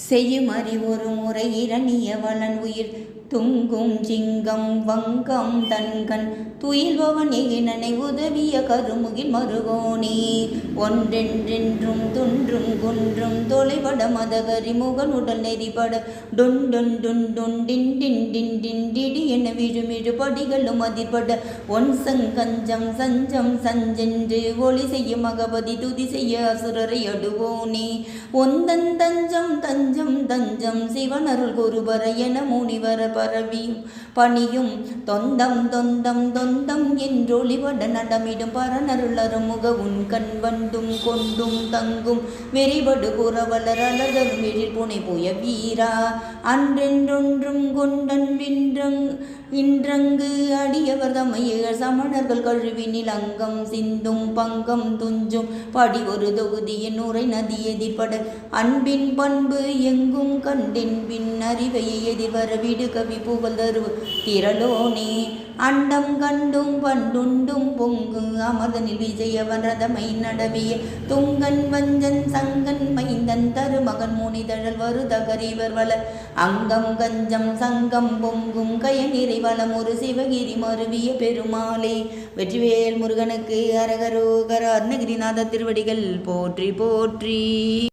செய்யும் அறிவொரு முறை இரணிய வளன் உயிர் துங்கும் சிங்கம் வங்கம் தன்கண் துயில்பவன் எகினனை உதவிய கருமுகில் மருகோனே ஒன்றென்றென்றும் துன்றும் குன்றும் தொலைபட மதகரி முகன் உடல் நெறிபட டொண்டொண்டொண்டொண்டின் என விழுமிழு படிகளும் அதிர்பட ஒன் சங்கஞ்சம் சஞ்சம் சஞ்சென்று ஒளி செய்யும் மகபதி துதி செய்ய அசுரரை அடுவோனே ஒந்தன் தஞ்சம் தஞ்சம் தஞ்சம் சிவனருள் குருபர என முனிவர பரவியும் பணியும் தொந்தம் தொந்தம் தொந்தம் என்றொளிவட நடமிடும் பரனருளரும் முக உன் கண் வந்தும் கொண்டும் தங்கும் வெறிபடு புறவலர் அலதரும் எழில் புனை புய வீரா அன்றென்றொன்றும் கொண்டன் இன்றங்கு அடியவர் தமைய சமணர்கள் கழுவினில் அங்கம் சிந்தும் பங்கம் துஞ்சும் படி ஒரு தொகுதியின் உரை நதி எதிர்பட அன்பின் பண்பு எங்கும் கண்டென் பின் அறிவையை எதிர்வர விடு கவி புகழ் தருவு திரளோனே அண்டம் கண்டும் பண்டுண்டும் பொங்கு அமர்தனில் விஜயவன் ரதமை நடவிய துங்கன் வஞ்சன் சங்கன் மைந்தன் தருமகன் முனிதழல் வருதகரிவர் வள அங்கம் கஞ்சம் சங்கம் பொங்கும் கயநிறை வளம் ஒரு சிவகிரி மருவிய பெருமாளே. வெற்றிவேல் முருகனுக்கு அரகரோகர அருணகிரிநாத திருவடிகள் போற்றி போற்றி.